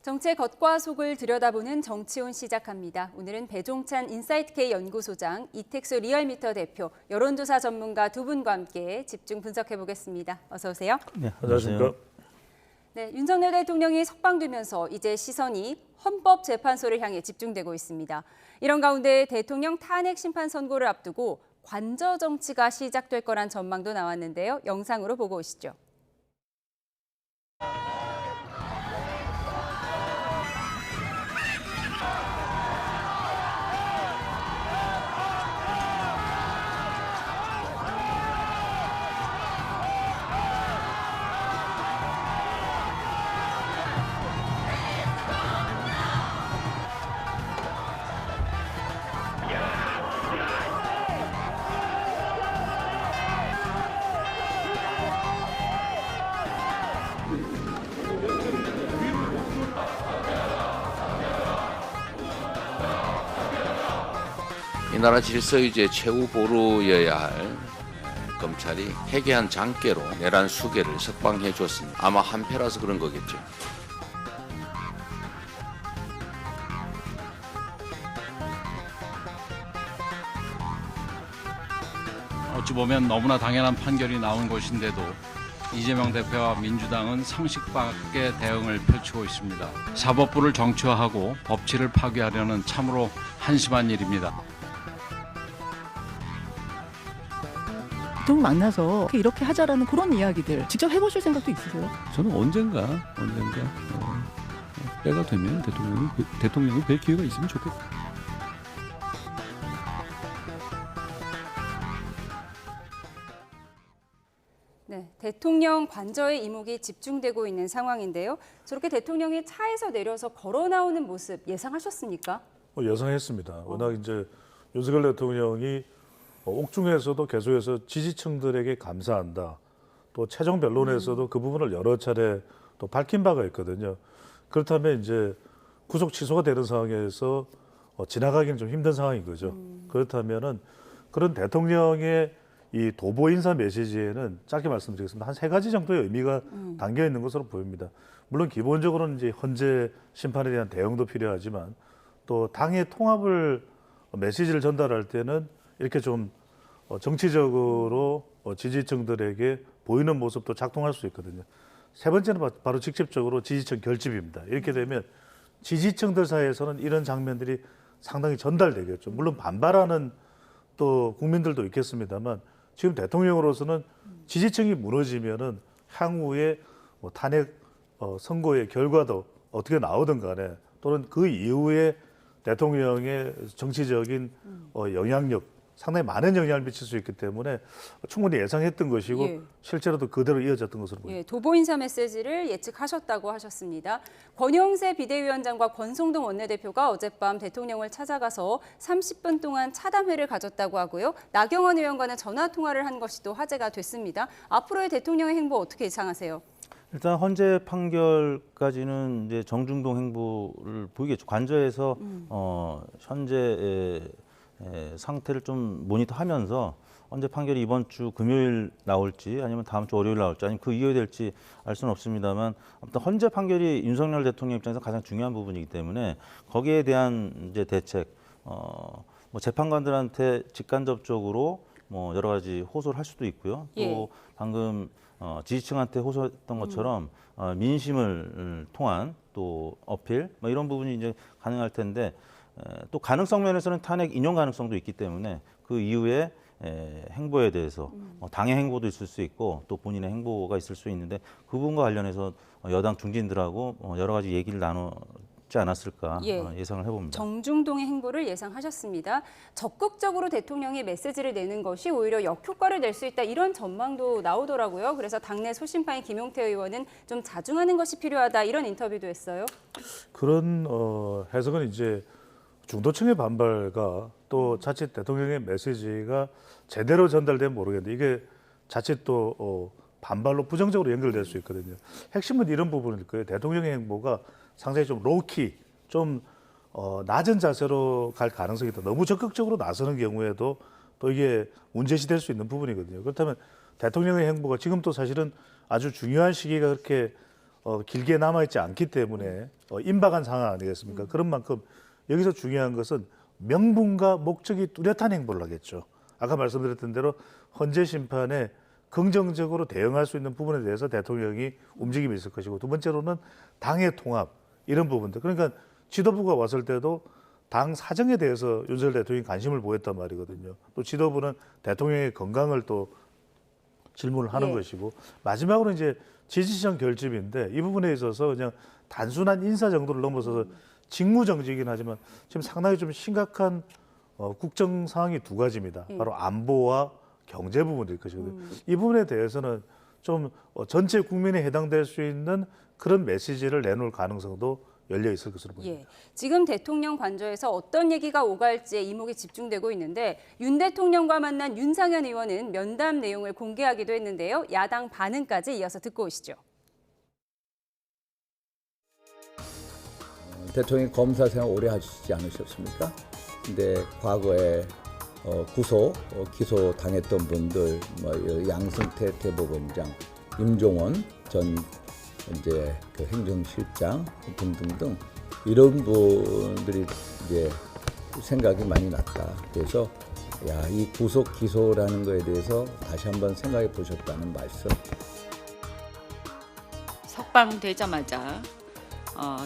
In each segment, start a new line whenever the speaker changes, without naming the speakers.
정치의 겉과 속을 들여다보는 정치온 시작합니다. 오늘은 배종찬 인사이트K 연구소장, 이택수 리얼미터 대표, 여론조사 전문가 두 분과 함께 집중 분석해 보겠습니다. 어서 오세요.
네, 안녕하십니까.
네, 윤석열 대통령이 석방되면서 이제 시선이 헌법재판소를 향해 집중되고 있습니다. 이런 가운데 대통령 탄핵 심판 선고를 앞두고 관저 정치가 시작될 거란 전망도 나왔는데요. 영상으로 보고 오시죠.
이 나라 질서유지의 최후 보루여야 할 검찰이 해괴한 장깨로 내란 수괴를 석방해 줬습니다. 아마 한패라서 그런 거겠죠.
어찌 보면 너무나 당연한 판결이 나온 것인데도 이재명 대표와 민주당은 상식 밖의 대응을 펼치고 있습니다. 사법부를 정치화하고 법치를 파괴하려는 참으로 한심한 일입니다.
좀 만나서 이렇게 하자라는 그런 이야기들 직접 해보실 생각도 있으세요?
저는 언젠가 때가 되면 대통령이 뵐 기회가 있으면 좋겠다.
네, 대통령 관저의 이목이 집중되고 있는 상황인데요. 저렇게 대통령이 차에서 내려서 걸어 나오는 모습 예상하셨습니까?
예상했습니다. 워낙 이제 윤석열 대통령이 옥중에서도 계속해서 지지층들에게 감사한다. 또 최종 변론에서도 그 부분을 여러 차례 또 밝힌 바가 있거든요. 그렇다면 이제 구속 취소가 되는 상황에서 지나가기는 좀 힘든 상황인 거죠. 그렇다면은 그런 대통령의 이 도보 인사 메시지에는 짧게 말씀드리겠습니다. 한 3가지 정도의 의미가 담겨 있는 것으로 보입니다. 물론 기본적으로는 이제 헌재 심판에 대한 대응도 필요하지만 또 당의 통합을 메시지를 전달할 때는 이렇게 좀 정치적으로 지지층들에게 보이는 모습도 작동할 수 있거든요. 세 번째는 바로 직접적으로 지지층 결집입니다. 이렇게 되면 지지층들 사이에서는 이런 장면들이 상당히 전달되겠죠. 물론 반발하는 또 국민들도 있겠습니다만 지금 대통령으로서는 지지층이 무너지면은 향후에 탄핵 선고의 결과도 어떻게 나오든 간에 또는 그 이후에 대통령의 정치적인 영향력 상당히 많은 영향을 미칠 수 있기 때문에 충분히 예상했던 것이고
예.
실제로도 그대로 이어졌던 것으로 보입니다.
예, 도보 인사 메시지를 예측하셨다고 하셨습니다. 권영세 비대위원장과 권성동 원내대표가 어젯밤 대통령을 찾아가서 30분 동안 차담회를 가졌다고 하고요. 나경원 의원과는 전화 통화를 한 것이 또 화제가 됐습니다. 앞으로의 대통령의 행보 어떻게 예상하세요?
일단 헌재 판결까지는 이제 정중동 행보를 보이겠죠. 관저에서 현재의 상태를 좀 모니터하면서 헌재 판결이 이번 주 금요일 나올지 아니면 다음 주 월요일 나올지 아니면 그 이후에 될지 알 수는 없습니다만 아무튼 헌재 판결이 윤석열 대통령 입장에서 가장 중요한 부분이기 때문에 거기에 대한 이제 대책 뭐 재판관들한테 직간접적으로 뭐 여러 가지 호소를 할 수도 있고요. 또
예.
방금 지지층한테 호소했던 것처럼 민심을 통한 또 어필 뭐 이런 부분이 이제 가능할 텐데 또 가능성 면에서는 탄핵 인용 가능성도 있기 때문에 그 이후에 행보에 대해서 당의 행보도 있을 수 있고 또 본인의 행보가 있을 수 있는데 그 부분과 관련해서 여당 중진들하고 여러 가지 얘기를 나누지 않았을까 예상을 해봅니다.
정중동의 행보를 예상하셨습니다. 적극적으로 대통령이 메시지를 내는 것이 오히려 역효과를 낼 수 있다 이런 전망도 나오더라고요. 그래서 당내 소신파인 김용태 의원은 좀 자중하는 것이 필요하다 이런 인터뷰도 했어요.
그런 해석은 이제 중도층의 반발과 또 자칫 대통령의 메시지가 제대로 전달되면 모르겠는데 이게 자칫 또 반발로 부정적으로 연결될 수 있거든요. 핵심은 이런 부분일 거예요. 대통령의 행보가 상당히 좀 로우키, 좀 낮은 자세로 갈 가능성이 있다. 너무 적극적으로 나서는 경우에도 또 이게 문제시 될 수 있는 부분이거든요. 그렇다면 대통령의 행보가 지금 또 사실은 아주 중요한 시기가 그렇게 길게 남아있지 않기 때문에 임박한 상황 아니겠습니까? 그런 만큼 여기서 중요한 것은 명분과 목적이 뚜렷한 행보를 하겠죠. 아까 말씀드렸던 대로 헌재 심판에 긍정적으로 대응할 수 있는 부분에 대해서 대통령이 움직임이 있을 것이고, 두 번째로는 당의 통합 이런 부분들. 그러니까 지도부가 왔을 때도 당 사정에 대해서 윤석열 대통령이 관심을 보였단 말이거든요. 또 지도부는 대통령의 건강을 또 질문을 하는
예.
것이고, 마지막으로 이제 지지층 결집인데 이 부분에 있어서 그냥 단순한 인사 정도를 넘어서서 직무정지이긴 하지만 지금 상당히 좀 심각한 국정 상황이 두 가지입니다. 바로 안보와 경제 부분일 것이거든요. 이 부분에 대해서는 좀 전체 국민에 해당될 수 있는 그런 메시지를 내놓을 가능성도 열려 있을 것으로 보입니다.
예, 지금 대통령 관저에서 어떤 얘기가 오갈지에 이목이 집중되고 있는데 윤 대통령과 만난 윤상현 의원은 면담 내용을 공개하기도 했는데요. 야당 반응까지 이어서 듣고 오시죠.
대통령이 검사 생활 오래 하시지 않으셨습니까? 근데 과거에 기소 당했던 분들, 양승태 대법원장, 임종원 전 이제 그 행정실장 등등등 이런 분들이 이제 생각이 많이 났다. 그래서 이 구속 기소라는 거에 대해서 다시 한번 생각해 보셨다는 말씀.
석방되자마자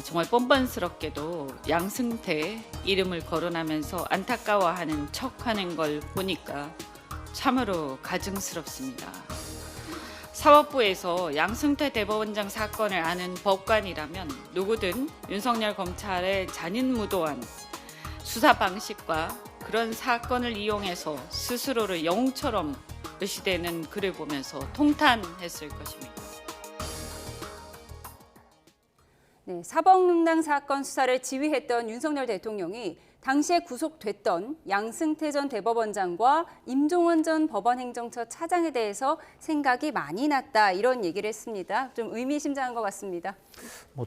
정말 뻔뻔스럽게도 양승태 이름을 거론하면서 안타까워하는 척하는 걸 보니까 참으로 가증스럽습니다. 사법부에서 양승태 대법원장 사건을 아는 법관이라면 누구든 윤석열 검찰의 잔인무도한 수사 방식과 그런 사건을 이용해서 스스로를 영웅처럼 의시되는 글을 보면서 통탄했을 것입니다.
네, 사법농단 사건 수사를 지휘했던 윤석열 대통령이 당시에 구속됐던 양승태 전 대법원장과 임종원 전 법원행정처 차장에 대해서 생각이 많이 났다, 이런 얘기를 했습니다. 좀 의미심장한 것 같습니다.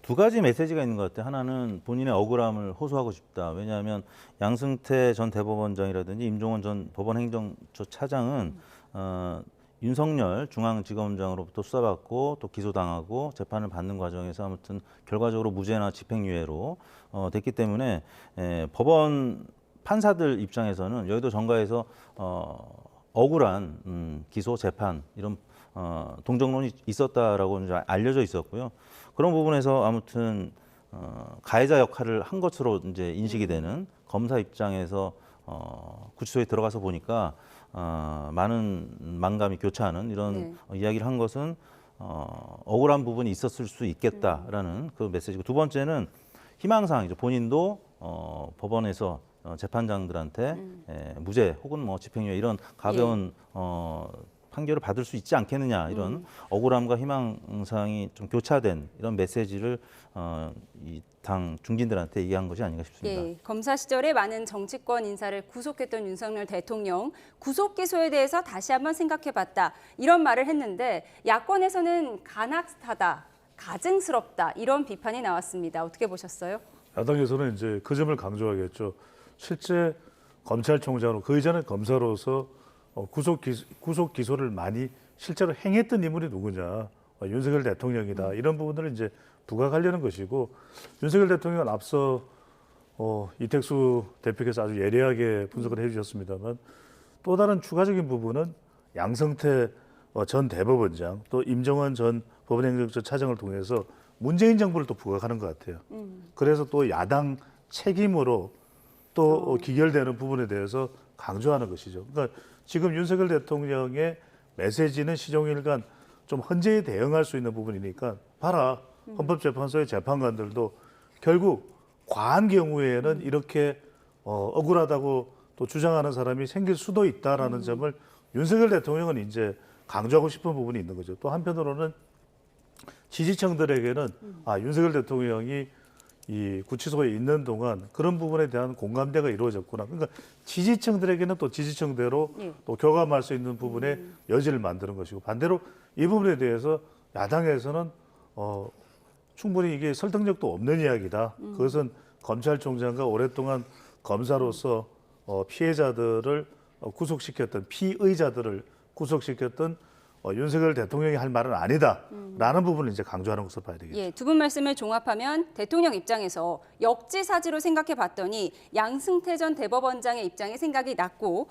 두 가지 메시지가 있는 것 같아요. 하나는 본인의 억울함을 호소하고 싶다. 왜냐하면 양승태 전 대법원장이라든지 임종원 전 법원행정처 차장은 윤석열 중앙지검장으로부터 수사받고 또 기소당하고 재판을 받는 과정에서 아무튼 결과적으로 무죄나 집행유예로 됐기 때문에 법원 판사들 입장에서는 여의도 정가에서 억울한 기소 재판 이런 동정론이 있었다라고 이제 알려져 있었고요. 그런 부분에서 아무튼 가해자 역할을 한 것으로 이제 인식이 되는 검사 입장에서 구치소에 들어가서 보니까 많은 만감이 교차하는 이런 이야기를 한 것은 억울한 부분이 있었을 수 있겠다라는 그 메시지고, 두 번째는 희망사항이죠. 본인도 법원에서 재판장들한테 무죄 혹은 뭐 집행유예 이런 가벼운 판결을 받을 수 있지 않겠느냐, 이런 억울함과 희망사항이 좀 교차된 이런 메시지를 이 당 중진들한테 얘기한 것이 아닌가 싶습니다.
예, 검사 시절에 많은 정치권 인사를 구속했던 윤석열 대통령, 구속 기소에 대해서 다시 한번 생각해봤다, 이런 말을 했는데 야권에서는 간악하다, 가증스럽다, 이런 비판이 나왔습니다. 어떻게 보셨어요?
야당에서는 이제 그 점을 강조하겠죠. 실제 검찰총장으로, 그 이전에 검사로서 구속 기소를 많이 실제로 행했던 인물이 누구냐, 윤석열 대통령이다. 이런 부분들을 이제 부각하려는 것이고, 윤석열 대통령은 앞서 이택수 대표께서 아주 예리하게 분석을 해주셨습니다만, 또 다른 추가적인 부분은 양승태 전 대법원장, 또 임종원 전 법원행정처 차장을 통해서 문재인 정부를 또 부각하는 것 같아요. 그래서 또 야당 책임으로 또 기결되는 부분에 대해서 강조하는 것이죠. 그러니까 지금 윤석열 대통령의 메시지는 시종일관 좀 헌재에 대응할 수 있는 부분이니까, 봐라, 헌법재판소의 재판관들도 결국 과한 경우에는 이렇게 억울하다고 또 주장하는 사람이 생길 수도 있다라는 점을 윤석열 대통령은 이제 강조하고 싶은 부분이 있는 거죠. 또 한편으로는 지지층들에게는 윤석열 대통령이 이 구치소에 있는 동안 그런 부분에 대한 공감대가 이루어졌구나. 그러니까 지지층들에게는 또 지지층대로 또 교감할 수 있는 부분에 여지를 만드는 것이고, 반대로 이 부분에 대해서 야당에서는 충분히 이게 설득력도 없는 이야기다. 그것은 검찰총장과 오랫동안 검사로서 피해자들을 구속시켰던, 피의자들을 구속시켰던 윤석열 대통령이 할 말은 아니다라는 부분을 이제 강조하는 것으로 봐야 되겠죠.
예, 두 분 말씀을 종합하면 대통령 입장에서 역지사지로 생각해 봤더니 양승태 전 대법원장의 입장에 생각이 났고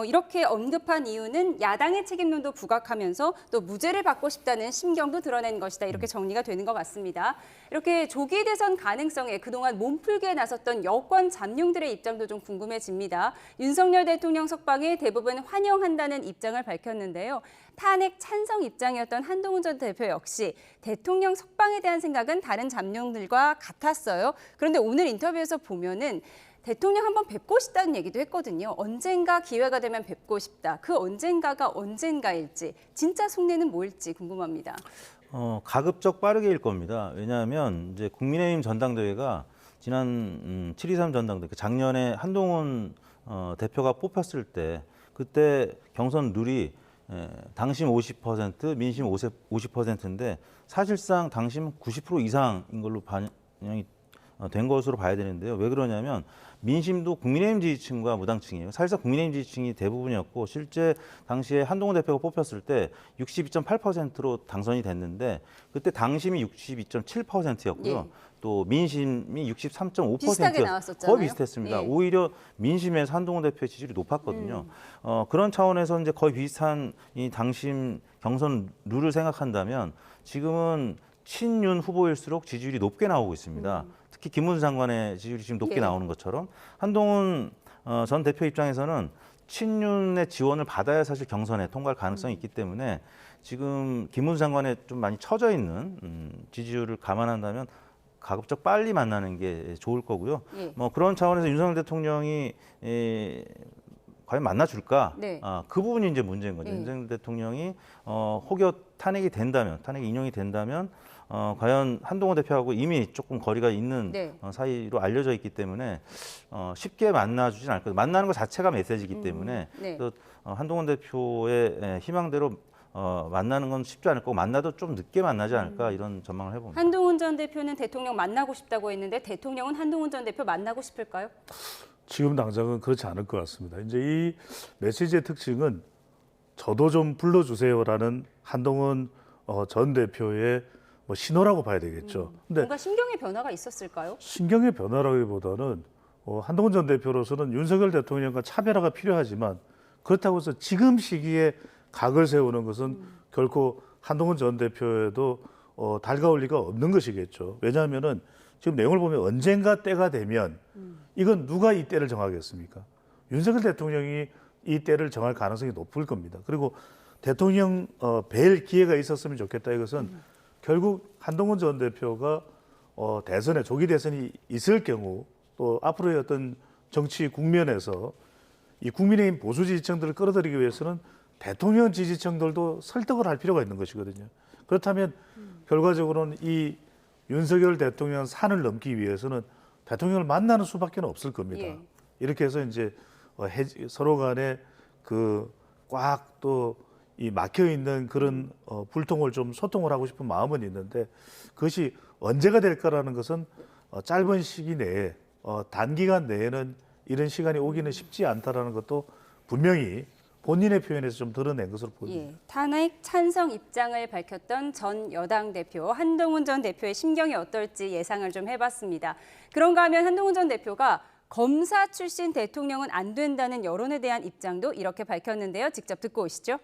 이렇게 언급한 이유는 야당의 책임론도 부각하면서 또 무죄를 받고 싶다는 심경도 드러낸 것이다. 이렇게 정리가 되는 것 같습니다. 이렇게 조기 대선 가능성에 그동안 몸풀기에 나섰던 여권 잠룡들의 입장도 좀 궁금해집니다. 윤석열 대통령 석방에 대부분 환영한다는 입장을 밝혔는데요. 탄핵 찬성 입장이었던 한동훈 전 대표 역시 대통령 석방에 대한 생각은 다른 잠룡들과 같았어요. 그런데 오늘 인터뷰에서 보면은 대통령 한번 뵙고 싶다는 얘기도 했거든요. 언젠가 기회가 되면 뵙고 싶다. 그 언젠가가 언젠가일지 진짜 속내는 뭘지 궁금합니다.
가급적 빠르게일 겁니다. 왜냐하면 이제 국민의힘 전당대회가 지난 7.23 전당대회 작년에 한동훈 대표가 뽑혔을 때 그때 경선 룰이 당심 50%, 민심 50%인데 사실상 당심 90% 이상인 걸로 반영이 된 것으로 봐야 되는데요. 왜 그러냐면 민심도 국민의힘 지지층과 무당층이에요. 사실상 국민의힘 지지층이 대부분이었고 실제 당시에 한동훈 대표가 뽑혔을 때 62.8%로 당선이 됐는데 그때 당심이 62.7%였고요.
예.
또 민심이 63.5%였어요.
비슷하게 나왔었잖아요.
거의 비슷했습니다.
예.
오히려 민심에서 한동훈 대표의 지지율이 높았거든요. 그런 차원에서 이제 거의 비슷한 이 당심 경선 룰을 생각한다면 지금은 친윤 후보일수록 지지율이 높게 나오고 있습니다. 특히 김문수 장관의 지지율이 지금 높게
예.
나오는 것처럼 한동훈 전 대표 입장에서는 친윤의 지원을 받아야 사실 경선에 통과할 가능성이 있기 때문에 지금 김문수 장관에 좀 많이 처져 있는 지지율을 감안한다면 가급적 빨리 만나는 게 좋을 거고요.
예.
뭐 그런 차원에서 윤석열 대통령이 과연 만나줄까?
네.
그 부분이 이제 문제인 거죠.
예.
윤석열 대통령이 혹여 탄핵이 인용이 된다면 과연 한동훈 대표하고 이미 조금 거리가 있는
네.
사이로 알려져 있기 때문에 쉽게 만나주진 않을 거예요. 만나는 것 자체가 메시지이기 때문에
네.
또 한동훈 대표의 희망대로 만나는 건 쉽지 않을 거고 만나도 좀 늦게 만나지 않을까 이런 전망을 해봅니다.
한동훈 전 대표는 대통령 만나고 싶다고 했는데 대통령은 한동훈 전 대표 만나고 싶을까요?
지금 당장은 그렇지 않을 것 같습니다. 이제 이 메시지의 특징은 저도 좀 불러주세요라는 한동훈 전 대표의 뭐 신호라고 봐야 되겠죠. 근데
뭔가 심경의 변화가 있었을까요?
신경의 변화라기보다는 한동훈 전 대표로서는 윤석열 대통령과 차별화가 필요하지만 그렇다고 해서 지금 시기에 각을 세우는 것은 결코 한동훈 전 대표에도 달가울 리가 없는 것이겠죠. 왜냐하면은 지금 내용을 보면 언젠가 때가 되면 이건 누가 이 때를 정하겠습니까? 윤석열 대통령이 이 때를 정할 가능성이 높을 겁니다. 그리고 대통령 뵐 기회가 있었으면 좋겠다. 이것은 결국 한동훈 전 대표가 대선에 조기 대선이 있을 경우 또 앞으로의 어떤 정치 국면에서 이 국민의힘 보수 지지층들을 끌어들이기 위해서는 대통령 지지층들도 설득을 할 필요가 있는 것이거든요. 그렇다면 결과적으로는 이 윤석열 대통령 산을 넘기 위해서는 대통령을 만나는 수밖에 없을 겁니다.
예.
이렇게 해서 이제 서로 간에 그 꽉 또 이 막혀 있는 그런 불통을 좀 소통을 하고 싶은 마음은 있는데 그것이 언제가 될까라는 것은 짧은 시기 내에 단기간 내에는 이런 시간이 오기는 쉽지 않다라는 것도 분명히 본인의 표현에서 좀 드러낸 것으로 보입니다.
예, 탄핵 찬성 입장을 밝혔던 전 여당 대표 한동훈 전 대표의 심경이 어떨지 예상을 좀 해봤습니다. 그런가 하면 한동훈 전 대표가 검사 출신 대통령은 안 된다는 여론에 대한 입장도 이렇게 밝혔는데요. 직접 듣고 오시죠.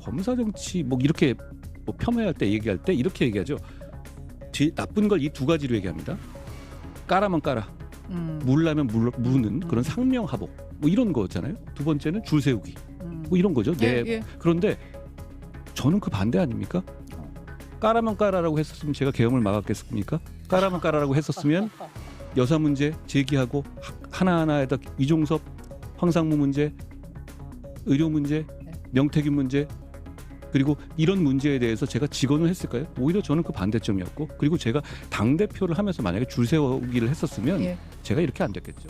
검사 정치 뭐 이렇게 뭐 폄훼할 때 얘기할 때 이렇게 얘기하죠. 나쁜 걸 이 두 가지로 얘기합니다. 까라면 까라, 물라면 무는 그런 상명하복 뭐 이런 거잖아요. 두 번째는 줄 세우기 뭐 이런 거죠. 네.
예.
그런데 저는 그 반대 아닙니까? 까라면 까라라고 했었으면 제가 계엄을 막았겠습니까? 까라면 까라라고 했었으면 여사 문제 제기하고 하나하나에다 이종섭, 황상무 문제, 의료 문제, 명태균 문제 그리고 이런 문제에 대해서 제가 직언을 했을까요? 오히려 저는 그 반대점이었고 그리고 제가 당대표를 하면서 만약에 줄 세우기를 했었으면
예.
제가 이렇게 안 됐겠죠.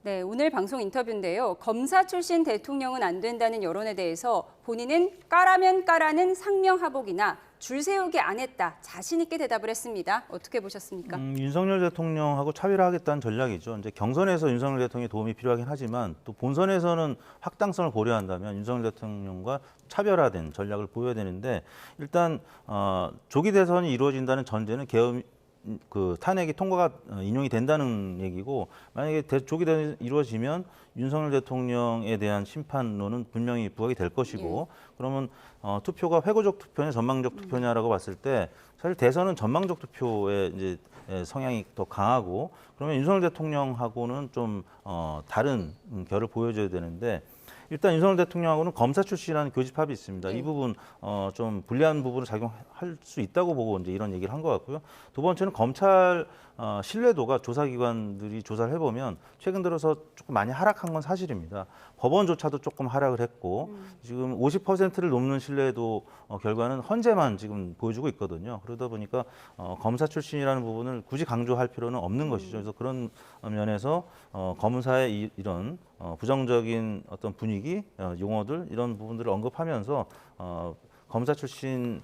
네, 오늘 방송 인터뷰인데요. 검사 출신 대통령은 안 된다는 여론에 대해서 본인은 까라면 까라는 상명하복이나 줄 세우기 안 했다. 자신 있게 대답을 했습니다. 어떻게 보셨습니까?
윤석열 대통령하고 차별화하겠다는 전략이죠. 이제 경선에서 윤석열 대통령의 도움이 필요하긴 하지만 또 본선에서는 확당성을 고려한다면 윤석열 대통령과 차별화된 전략을 보여야 되는데 일단 조기 대선이 이루어진다는 전제는 계엄 그 탄핵이 통과가 인용이 된다는 얘기고 만약에 조기 대선이 이루어지면 윤석열 대통령에 대한 심판론은 분명히 부각이 될 것이고 그러면 투표가 회고적 투표냐 전망적 투표냐라고 봤을 때 사실 대선은 전망적 투표의 이제 성향이 더 강하고 그러면 윤석열 대통령하고는 좀 다른 결을 보여줘야 되는데 일단 윤석열 대통령하고는 검사 출신이라는 교집합이 있습니다. 이 부분 좀 불리한 부분을 작용할 수 있다고 보고 이제 이런 얘기를 한 것 같고요. 두 번째는 검찰 신뢰도가 조사기관들이 조사를 해보면 최근 들어서 조금 많이 하락한 건 사실입니다. 법원조차도 조금 하락을 했고 지금 50%를 넘는 신뢰도 결과는 헌재만 지금 보여주고 있거든요. 그러다 보니까 검사 출신이라는 부분을 굳이 강조할 필요는 없는 것이죠. 그래서 그런 면에서 검사의 이런 부정적인 어떤 분위기, 용어들 이런 부분들을 언급하면서 검사 출신의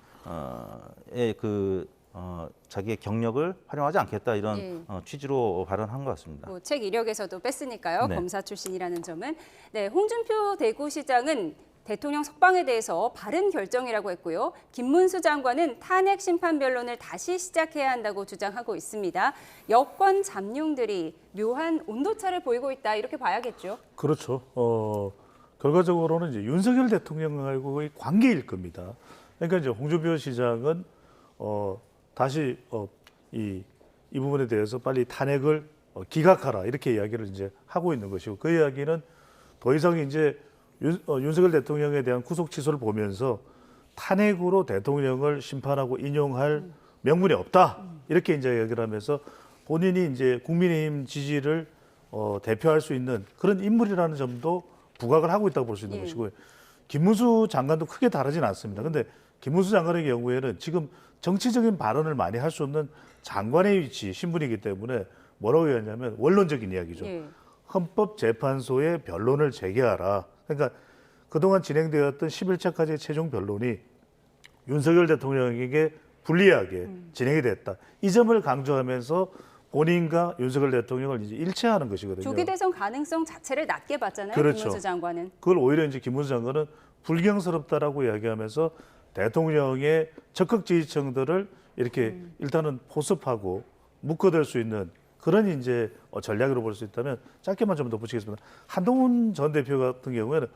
자기의 경력을 활용하지 않겠다 이런 취지로 발언한 것 같습니다.
책 이력에서도 뺐으니까요.
네.
검사 출신이라는 점은. 네, 홍준표 대구시장은 대통령 석방에 대해서 바른 결정이라고 했고요. 김문수 장관은 탄핵 심판 변론을 다시 시작해야 한다고 주장하고 있습니다. 여권 잠룡들이 묘한 온도차를 보이고 있다 이렇게 봐야겠죠.
그렇죠. 결과적으로는 이제 윤석열 대통령하고의 관계일 겁니다. 그러니까 이제 홍준표 시장은 다시 이 부분에 대해서 빨리 탄핵을 기각하라 이렇게 이야기를 이제 하고 있는 것이고 그 이야기는 더 이상 이제 윤석열 대통령에 대한 구속 취소를 보면서 탄핵으로 대통령을 심판하고 인용할 명분이 없다 이렇게 이제 얘기를 하면서 본인이 이제 국민의힘 지지를 대표할 수 있는 그런 인물이라는 점도 부각을 하고 있다고 볼 수 있는 것이고요. 김문수 장관도 크게 다르진 않습니다. 근데 김문수 장관의 경우에는 지금 정치적인 발언을 많이 할 수 없는 장관의 위치, 신분이기 때문에 뭐라고 얘기하냐면 원론적인 이야기죠. 헌법재판소에 변론을 제기하라. 그러니까 그동안 진행되었던 11차까지의 최종 변론이 윤석열 대통령에게 불리하게 진행이 됐다. 이 점을 강조하면서 본인과 윤석열 대통령을 이제 일치하는 것이거든요.
조기 대선 가능성 자체를 낮게 봤잖아요.
그렇죠.
김문수 장관은.
그걸 오히려 이제 김문수 장관은 불경스럽다라고 이야기하면서 대통령의 적극 지지층들을 이렇게 일단은 포섭하고 묶어댈 수 있는 그런 이제 전략으로 볼 수 있다면 짧게만 좀 더 붙이겠습니다. 한동훈 전 대표 같은 경우에는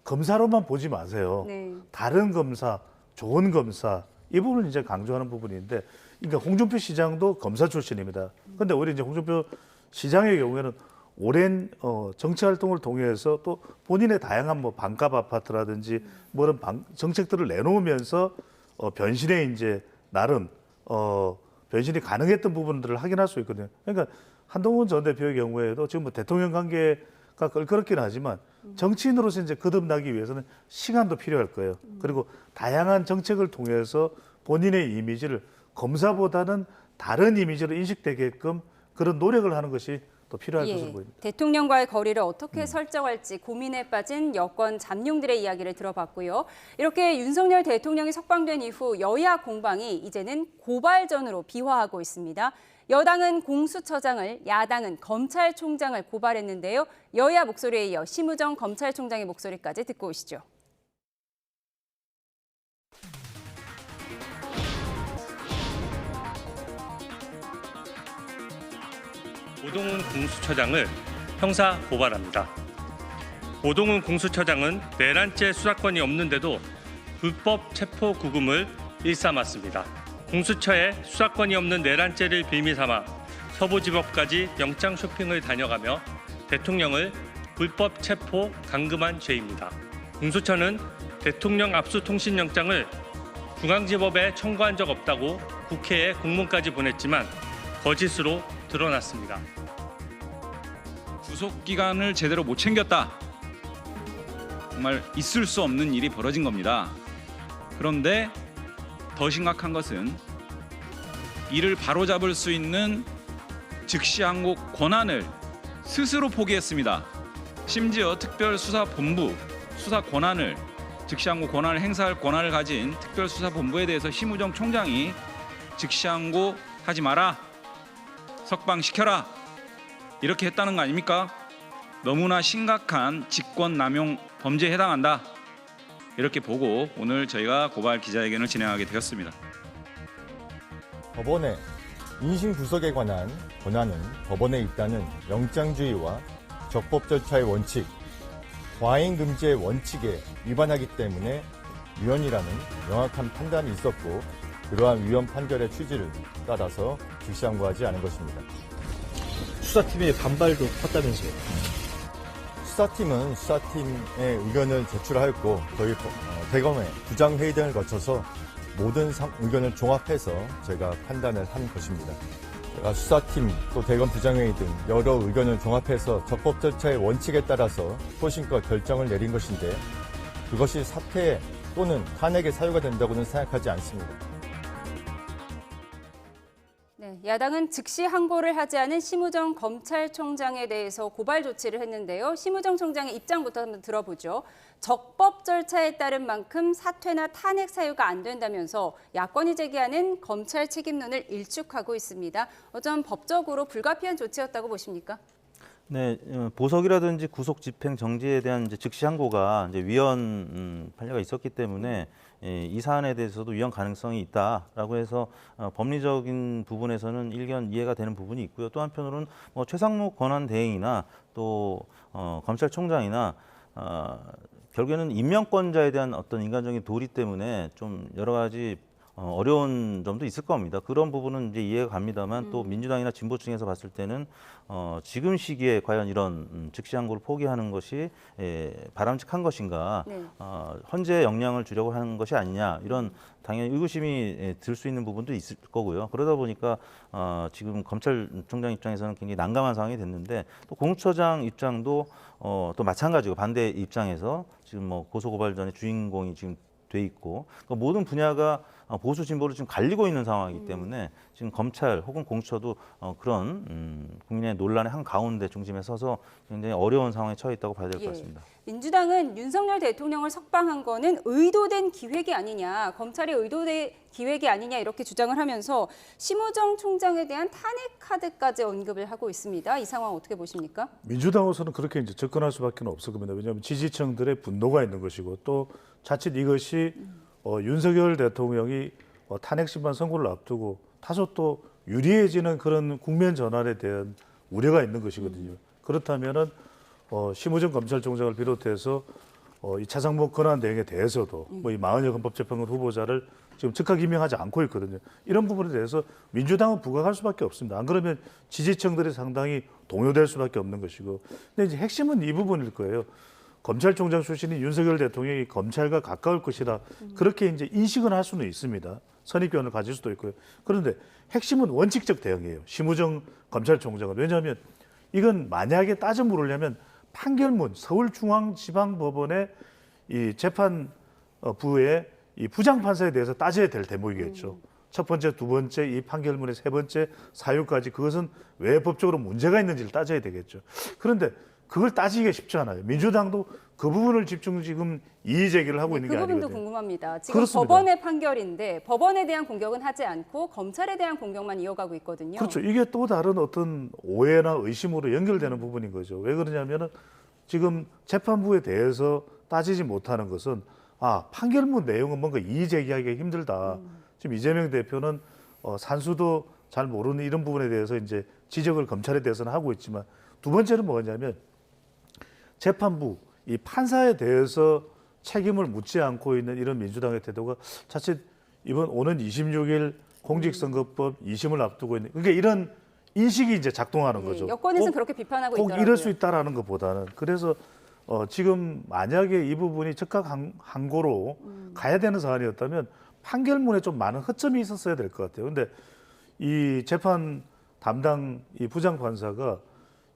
검사로만 보지 마세요.
네.
다른 검사, 좋은 검사 이 부분을 이제 강조하는 부분인데, 그러니까 홍준표 시장도 검사 출신입니다. 그런데 오히려 이제 홍준표 시장의 경우에는 오랜 정치 활동을 통해서 또 본인의 다양한 뭐 반값 아파트라든지 뭐 이런 정책들을 내놓으면서 변신에 이제 나름 변신이 가능했던 부분들을 확인할 수 있거든요. 그러니까 한동훈 전 대표의 경우에도 지금 뭐 대통령 관계가 껄끄럽긴 하지만 정치인으로서 이제 거듭나기 위해서는 시간도 필요할 거예요. 그리고 다양한 정책을 통해서 본인의 이미지를 검사보다는 다른 이미지로 인식되게끔 그런 노력을 하는 것이 또 필요할 것으로 보입니다.
대통령과의 거리를 어떻게 설정할지 고민에 빠진 여권 잠룡들의 이야기를 들어봤고요. 이렇게 윤석열 대통령이 석방된 이후 여야 공방이 이제는 고발전으로 비화하고 있습니다. 여당은 공수처장을, 야당은 검찰총장을 고발했는데요. 여야 목소리에 이어 심우정 검찰총장의 목소리까지 듣고 오시죠.
오동훈 공수처장을 형사 고발합니다. 오동훈 공수처장은 내란죄 수사권이 없는데도 불법 체포 구금을 일삼았습니다. 공수처에 수사권이 없는 내란죄를 빌미 삼아 서부지법까지 영장 쇼핑을 다녀가며 대통령을 불법 체포 감금한 죄입니다. 공수처는 대통령 압수통신영장을 중앙지법에 청구한 적 없다고 국회에 공문까지 보냈지만 거짓으로 드러났습니다.
구속기간을 제대로 못 챙겼다. 정말 있을 수 없는 일이 벌어진 겁니다. 그런데 더 심각한 것은 이를 바로잡을 수 있는 즉시항고 권한을 스스로 포기했습니다. 심지어 특별수사본부 수사 권한을 즉시항고 권한을 행사할 권한을 가진 특별수사본부에 대해서 심우정 총장이 즉시항고 하지 마라, 석방시켜라 이렇게 했다는 거 아닙니까? 너무나 심각한 직권남용 범죄에 해당한다. 이렇게 보고 오늘 저희가 고발 기자회견을 진행하게 되었습니다.
법원의 인신 구속에 관한 권한은 법원에 있다는 영장주의와 적법 절차의 원칙, 과잉 금지의 원칙에 위반하기 때문에 위헌이라는 명확한 판단이 있었고 그러한 위헌 판결의 취지를 따라서 즉시항고하지 않은 것입니다.
수사팀의 반발도 컸다면서요?
수사팀은 수사팀의 의견을 제출하였고 저희 대검의 부장회의 등을 거쳐서 모든 의견을 종합해서 제가 판단을 한 것입니다. 제가 수사팀 또 대검 부장회의 등 여러 의견을 종합해서 적법 절차의 원칙에 따라서 소신껏 결정을 내린 것인데 그것이 사퇴 또는 탄핵의 사유가 된다고는 생각하지 않습니다.
네, 야당은 즉시 항고를 하지 않은 심우정 검찰총장에 대해서 고발 조치를 했는데요. 심우정 총장의 입장부터 한번 들어보죠. 적법 절차에 따른 만큼 사퇴나 탄핵 사유가 안 된다면서 야권이 제기하는 검찰 책임론을 일축하고 있습니다. 어쩜 법적으로 불가피한 조치였다고 보십니까?
네, 보석이라든지 구속 집행 정지에 대한 이제 즉시 항고가 이제 위헌 판례가 있었기 때문에 이 사안에 대해서도 위헌 가능성이 있다라고 해서 법리적인 부분에서는 일견 이해가 되는 부분이 있고요. 또 한편으로는 뭐 최상목 권한 대행이나 또 검찰총장이나 결국에는 임명권자에 대한 어떤 인간적인 도리 때문에 좀 여러 가지 어려운 점도 있을 겁니다. 그런 부분은 이제 이해가 갑니다만 또 민주당이나 진보층에서 봤을 때는 지금 시기에 과연 이런 즉시 항고를 포기하는 것이 바람직한 것인가,
네.
헌재 역량을 주려고 하는 것이 아니냐 이런 당연히 의구심이 들 수 있는 부분도 있을 거고요. 그러다 보니까 지금 검찰총장 입장에서는 굉장히 난감한 상황이 됐는데 또 공수처장 입장도 또 마찬가지고 반대 입장에서 지금 뭐 고소고발전의 주인공이 지금 돼 있고 그러니까 모든 분야가 보수 진보를 지금 갈리고 있는 상황이기 때문에 지금 검찰 혹은 공수처도 그런 국민의 논란의 한 가운데 중심에 서서 굉장히 어려운 상황에 처해 있다고 봐야 될 것 같습니다.
민주당은 윤석열 대통령을 석방한 거는 의도된 기획이 아니냐, 검찰의 의도된 기획이 아니냐 이렇게 주장을 하면서 심우정 총장에 대한 탄핵 카드까지 언급을 하고 있습니다. 이 상황 어떻게 보십니까?
민주당으로서는 그렇게 이제 접근할 수밖에 없을 겁니다. 왜냐하면 지지층들의 분노가 있는 것이고 또 자칫 이것이 윤석열 대통령이 탄핵 심판 선고를 앞두고 다소 또 유리해지는 그런 국면 전환에 대한 우려가 있는 것이거든요. 그렇다면은 심우정 검찰총장을 비롯해서 이 차상목 권한 대행에 대해서도 뭐 이 마흔여 헌법재판관 후보자를 지금 즉각 임명하지 않고 있거든요. 이런 부분에 대해서 민주당은 부각할 수밖에 없습니다. 안 그러면 지지층들이 상당히 동요될 수밖에 없는 것이고. 근데 이제 핵심은 이 부분일 거예요. 검찰총장 출신인 윤석열 대통령이 검찰과 가까울 것이다. 그렇게 이제 인식은 할 수는 있습니다. 선입견을 가질 수도 있고요. 그런데 핵심은 원칙적 대응이에요. 심우정 검찰총장은. 왜냐하면 이건 만약에 따져 물으려면 판결문 서울중앙지방법원의 이 재판부의 이 부장판사에 대해서 따져야 될 대목이겠죠. 첫 번째, 두 번째, 이 판결문의 세 번째 사유까지 그것은 왜 법적으로 문제가 있는지를 따져야 되겠죠. 그런데 그걸 따지기가 쉽지 않아요. 민주당도 그 부분을 집중 지금 이의 제기를 하고 있는 게 아니거든요.
그 부분도 궁금합니다. 지금
그렇습니다.
법원의 판결인데 법원에 대한 공격은 하지 않고 검찰에 대한 공격만 이어가고 있거든요.
그렇죠. 이게 또 다른 어떤 오해나 의심으로 연결되는 부분인 거죠. 왜 그러냐면은 지금 재판부에 대해서 따지지 못하는 것은 판결문 내용은 뭔가 이의 제기하기가 힘들다. 지금 이재명 대표는 산수도 잘 모르는 이런 부분에 대해서 이제 지적을 검찰에 대해서는 하고 있지만 두 번째는 뭐냐면 재판부 이 판사에 대해서 책임을 묻지 않고 있는 이런 민주당의 태도가 자칫 이번 오는 26일 공직선거법 2심을 앞두고 있는 그러니까 이런 인식이 이제 작동하는 거죠.
여권에서는 그렇게 비판하고
꼭
있더라고요.
이럴 수 있다라는 것보다는 그래서 지금 만약에 이 부분이 즉각 항고로 가야 되는 사안이었다면 판결문에 좀 많은 허점이 있었어야 될 것 같아요. 근데 이 재판 담당 이 부장판사가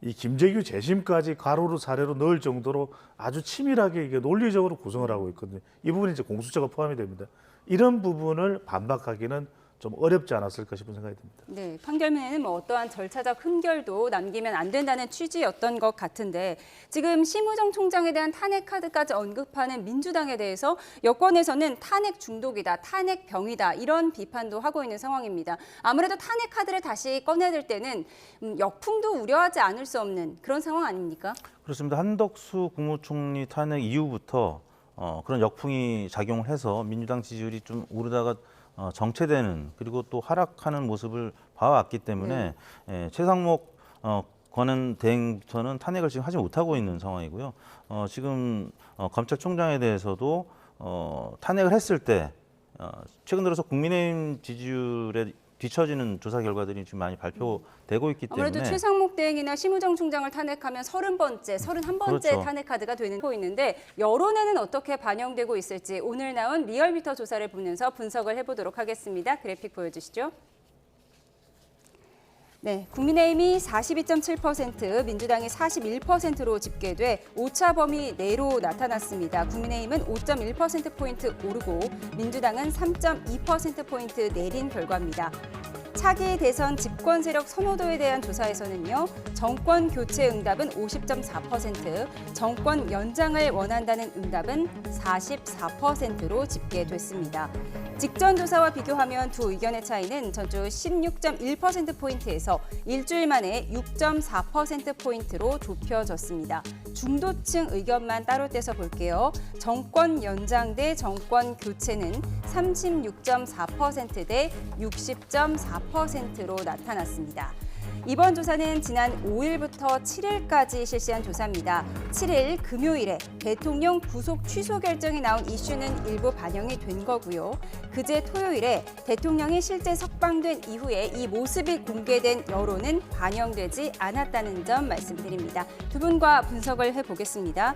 이 김재규 재심까지 가로로 사례로 넣을 정도로 아주 치밀하게 이게 논리적으로 구성을 하고 있거든요. 이 부분이 이제 공수처가 포함이 됩니다. 이런 부분을 반박하기는 좀 어렵지 않았을까 싶은 생각이 듭니다.
네, 판결문에는 뭐 어떠한 절차적 흠결도 남기면 안 된다는 취지였던 것 같은데 지금 심우정 총장에 대한 탄핵 카드까지 언급하는 민주당에 대해서 여권에서는 탄핵 중독이다, 탄핵 병이다 이런 비판도 하고 있는 상황입니다. 아무래도 탄핵 카드를 다시 꺼내들 때는 역풍도 우려하지 않을 수 없는 그런 상황 아닙니까?
그렇습니다. 한덕수 국무총리 탄핵 이후부터 그런 역풍이 작용을 해서 민주당 지지율이 좀 오르다가 정체되는 그리고 또 하락하는 모습을 봐왔기 때문에 최상목 권한대행부터는 탄핵을 지금 하지 못하고 있는 상황이고요. 지금 검찰총장에 대해서도 탄핵을 했을 때 최근 들어서 국민의힘 지지율에 뒤처지는 조사 결과들이 지금 많이 발표되고 있기 때문에
아무래도 최상목 대행이나 심우정 총장을 탄핵하면 30번째, 31번째
그렇죠.
탄핵 카드가 되고 있는데 여론에는 어떻게 반영되고 있을지 오늘 나온 리얼미터 조사를 보면서 분석을 해보도록 하겠습니다. 그래픽 보여주시죠. 네, 국민의힘이 42.7%, 민주당이 41%로 집계돼 오차 범위 내로 나타났습니다. 국민의힘은 5.1%포인트 오르고 민주당은 3.2%포인트 내린 결과입니다. 차기 대선 집권 세력 선호도에 대한 조사에서는요. 정권 교체 응답은 50.4%, 정권 연장을 원한다는 응답은 44%로 집계됐습니다. 직전 조사와 비교하면 두 의견의 차이는 전주 16.1%포인트에서 일주일 만에 6.4%포인트로 좁혀졌습니다. 중도층 의견만 따로 떼서 볼게요. 정권 연장 대 정권 교체는 36.4% 대 60.4%로 나타났습니다. 이번 조사는 지난 5일부터 7일까지 실시한 조사입니다. 7일 금요일에 대통령 구속 취소 결정이 나온 이슈는 일부 반영이 된 거고요. 그제 토요일에 대통령이 실제 석방된 이후에 이 모습이 공개된 여론은 반영되지 않았다는 점 말씀드립니다. 두 분과 분석을 해보겠습니다.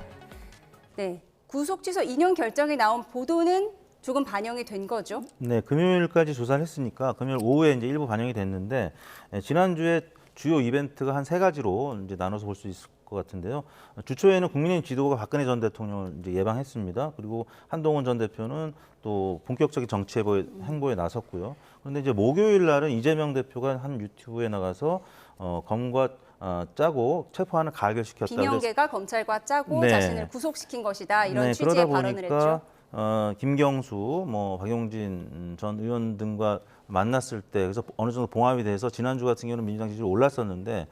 네, 구속 취소 인용 결정이 나온 보도는 조금 반영이 된 거죠?
네, 금요일까지 조사를 했으니까 금요일 오후에 이제 일부 반영이 됐는데 지난주에 주요 이벤트가 한 3가지로 이제 나눠서 볼 수 있을 것 같은데요. 주초에는 국민의힘 지도부가 박근혜 전 대통령을 이제 예방했습니다. 그리고 한동훈 전 대표는 또 본격적인 정치 행보에 나섰고요. 그런데 이제 목요일 날은 이재명 대표가 한 유튜브에 나가서 검과 짜고 체포안을 가결시켰다.
비명계가 검찰과 짜고
네.
자신을 구속시킨 것이다 이런
네,
취지의
그러다
발언을
보니까
했죠.
김경수, 뭐 박용진 전 의원 등과 만났을 때 그래서 어느 정도 봉합이 돼서 지난주 같은 경우는 민주당 지지율이 올랐었는데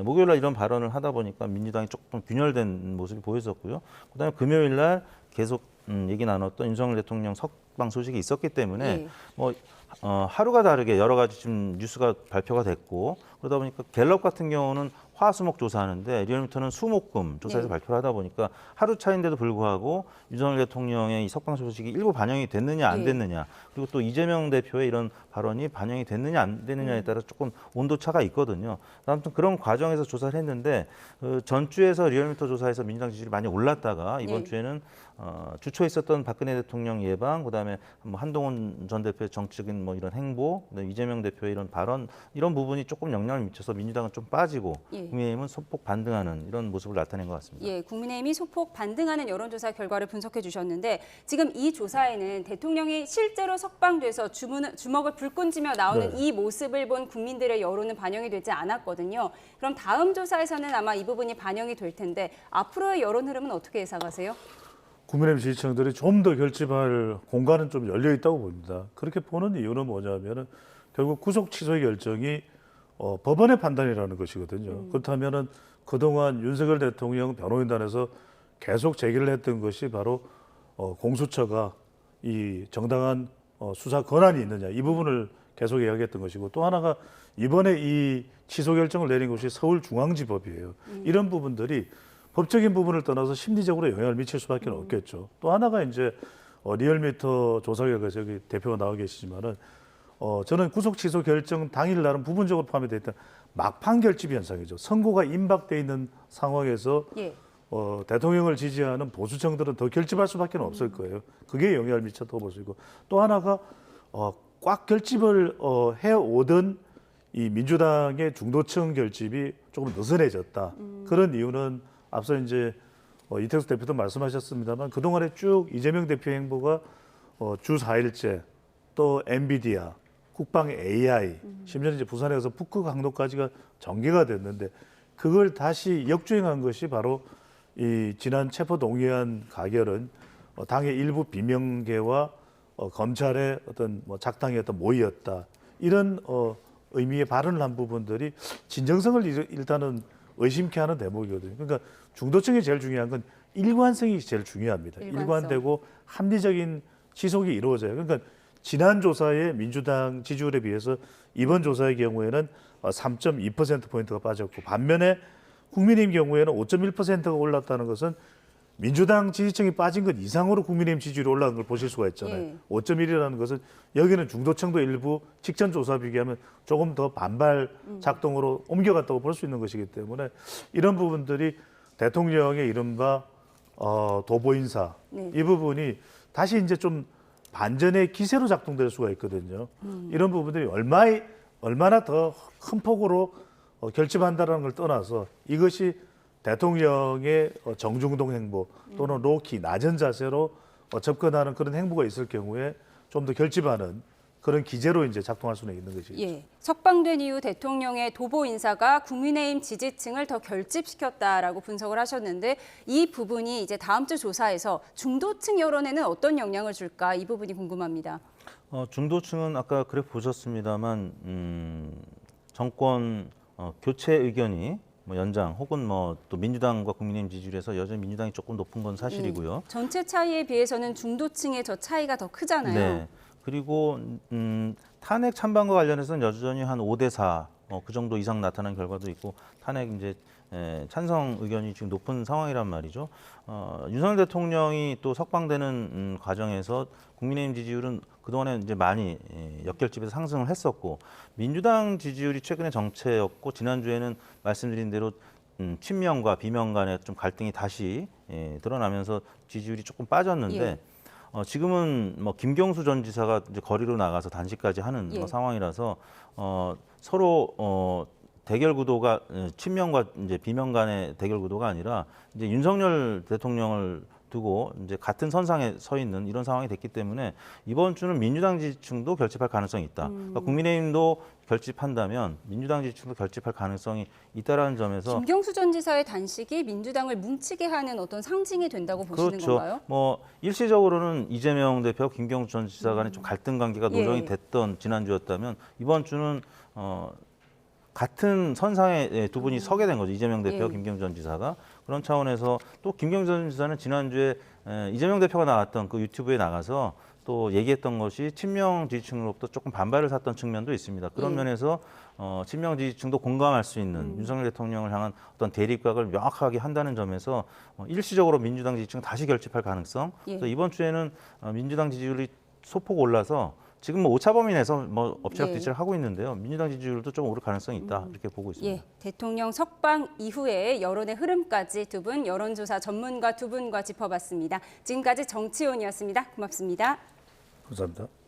목요일 날 이런 발언을 하다 보니까 민주당이 조금 균열된 모습이 보였었고요. 그다음에 금요일 날 계속 얘기 나눴던 윤석열 대통령 석방 소식이 있었기 때문에 뭐 하루가 다르게 여러 가지 지금 뉴스가 발표가 됐고 그러다 보니까 갤럽 같은 경우는 화수목 조사하는데 리얼미터는 수목금 조사에서 발표를 하다 보니까 하루 차인데도 불구하고 윤석열 대통령의 이 석방 소식이 일부 반영이 됐느냐 안 됐느냐 그리고 또 이재명 대표의 이런 발언이 반영이 됐느냐 안 됐느냐에 따라 조금 온도차가 있거든요. 아무튼 그런 과정에서 조사를 했는데 전주에서 리얼미터 조사에서 민주당 지지율이 많이 올랐다가 이번 주에는 주초에 있었던 박근혜 대통령 예방, 그다음에 뭐 한동훈 전 대표의 정치적인 뭐 이런 행보, 그다음에 이재명 대표의 이런 발언 이런 부분이 조금 영향을 미쳐서 민주당은 좀 빠지고 국민의힘은 소폭 반등하는 이런 모습을 나타낸 것 같습니다.
예, 국민의힘이 소폭 반등하는 여론조사 결과를 분석해 주셨는데 지금 이 조사에는 대통령이 실제로 석방돼서 주먹을 불끈 쥐며 나오는 이 모습을 본 국민들의 여론은 반영이 되지 않았거든요. 그럼 다음 조사에서는 아마 이 부분이 반영이 될 텐데 앞으로의 여론 흐름은 어떻게 예상하세요?
국민의힘 지지층들이 좀 더 결집할 공간은 좀 열려 있다고 봅니다. 그렇게 보는 이유는 뭐냐면은 결국 구속 취소의 결정이 법원의 판단이라는 것이거든요. 그렇다면은 그동안 윤석열 대통령 변호인단에서 계속 제기를 했던 것이 바로 공수처가 이 정당한 수사 권한이 있느냐 이 부분을 계속 이야기했던 것이고 또 하나가 이번에 이 취소 결정을 내린 것이 서울중앙지법이에요. 이런 부분들이 법적인 부분을 떠나서 심리적으로 영향을 미칠 수밖에 없겠죠. 또 하나가 이제 리얼미터 조사 결과 저기 대표가 나와 계시지만은 저는 구속 취소 결정 당일 날은 부분적으로 포함되어 있던 막판 결집 현상이죠. 선고가 임박돼 있는 상황에서 대통령을 지지하는 보수층들은 더 결집할 수밖에 없을 거예요. 그게 영향을 미쳤다고 볼 수 있고 또 하나가 꽉 결집을 해오던 이 민주당의 중도층 결집이 조금 느슨해졌다. 그런 이유는 앞서 이제 이택수 대표도 말씀하셨습니다만 그동안에 쭉 이재명 대표 행보가 주 4일째 또 엔비디아 국방 AI, 심지어 이제 부산에서 북극 항로까지가 전개가 됐는데 그걸 다시 역주행한 것이 바로 이 지난 체포 동의안 가결은 당의 일부 비명계와 검찰의 어떤 뭐 작당의 어떤 모의였다. 이런 의미의 발언을 한 부분들이 진정성을 일단은 의심케 하는 대목이거든요. 그러니까 중도층이 제일 중요한 건 일관성이 제일 중요합니다. 일관되고 합리적인 지속이 이루어져요. 그러니까 지난 조사의 민주당 지지율에 비해서 이번 조사의 경우에는 3.2%포인트가 빠졌고 반면에 국민의힘 경우에는 5.1%가 올랐다는 것은 민주당 지지층이 빠진 것 이상으로 국민의힘 지지율이 올라간 걸 보실 수가 있잖아요.
예.
5.1이라는 것은 여기는 중도층도 일부 직전 조사 비교하면 조금 더 반발 작동으로 옮겨갔다고 볼 수 있는 것이기 때문에 이런 부분들이 대통령의 이른바 도보인사 이 부분이 다시 이제 좀 반전의 기세로 작동될 수가 있거든요. 이런 부분들이 얼마나 더 큰 폭으로 결집한다는 걸 떠나서 이것이 대통령의 정중동 행보 또는 로키 낮은 자세로 접근하는 그런 행보가 있을 경우에 좀 더 결집하는 그런 기제로 이제 작동할 수는 있는 것이죠.
예, 석방된 이후 대통령의 도보 인사가 국민의힘 지지층을 더 결집시켰다라고 분석을 하셨는데 이 부분이 이제 다음 주 조사에서 중도층 여론에는 어떤 영향을 줄까 이 부분이 궁금합니다.
중도층은 아까 그래프 보셨습니다만 정권 교체 의견이 뭐 연장 혹은 뭐 또 민주당과 국민의힘 지지율에서 여전히 민주당이 조금 높은 건 사실이고요.
전체 차이에 비해서는 중도층의 저 차이가 더 크잖아요.
네. 그리고 탄핵 찬반과 관련해서는 여전히 한 5대4 그 정도 이상 나타난 결과도 있고 탄핵 이제 찬성 의견이 지금 높은 상황이란 말이죠. 윤석열 대통령이 또 석방되는 과정에서 국민의힘 지지율은 그동안에 이제 많이 역결집에서 상승을 했었고 민주당 지지율이 최근에 정체였고 지난주에는 말씀드린 대로 친명과 비명 간의 좀 갈등이 다시 드러나면서 지지율이 조금 빠졌는데
예.
지금은 뭐 김경수 전 지사가 이제 거리로 나가서 단식까지 하는
예.
상황이라서 서로 대결 구도가 친명과 이제 비명 간의 대결 구도가 아니라 이제 윤석열 대통령을 두고 이제 같은 선상에 서 있는 이런 상황이 됐기 때문에 이번 주는 민주당 지지층도 결집할 가능성이 있다. 그러니까 국민의힘도 결집한다면 민주당 지지층도 결집할 가능성이 있다라는 점에서
김경수 전 지사의 단식이 민주당을 뭉치게 하는 어떤 상징이 된다고 보시는
그렇죠.
건가요?
뭐 일시적으로는 이재명 대표, 김경수 전 지사 간에 좀 갈등 관계가 노정이
예.
됐던 지난주였다면 이번 주는 같은 선상에 두 분이 서게 된 거죠. 이재명 대표,
예.
김경수 전 지사가. 그런 차원에서 또 김경수 전 지사는 지난주에 이재명 대표가 나왔던 그 유튜브에 나가서 또 얘기했던 것이 친명 지지층으로부터 조금 반발을 샀던 측면도 있습니다. 그런 면에서 친명 지지층도 공감할 수 있는 윤석열 대통령을 향한 어떤 대립각을 명확하게 한다는 점에서 일시적으로 민주당 지지층 다시 결집할 가능성.
예.
그래서 이번 주에는 민주당 지지율이 소폭 올라서 지금 뭐 오차 범위 내서 뭐 엎치락뒤치락 하고 있는데요. 민주당 지지율도 좀 오를 가능성이 있다 이렇게 보고 있습니다.
예, 대통령 석방 이후에 여론의 흐름까지 두 분 여론조사 전문가 두 분과 짚어봤습니다. 지금까지 정치온이었습니다. 고맙습니다.
감사합니다.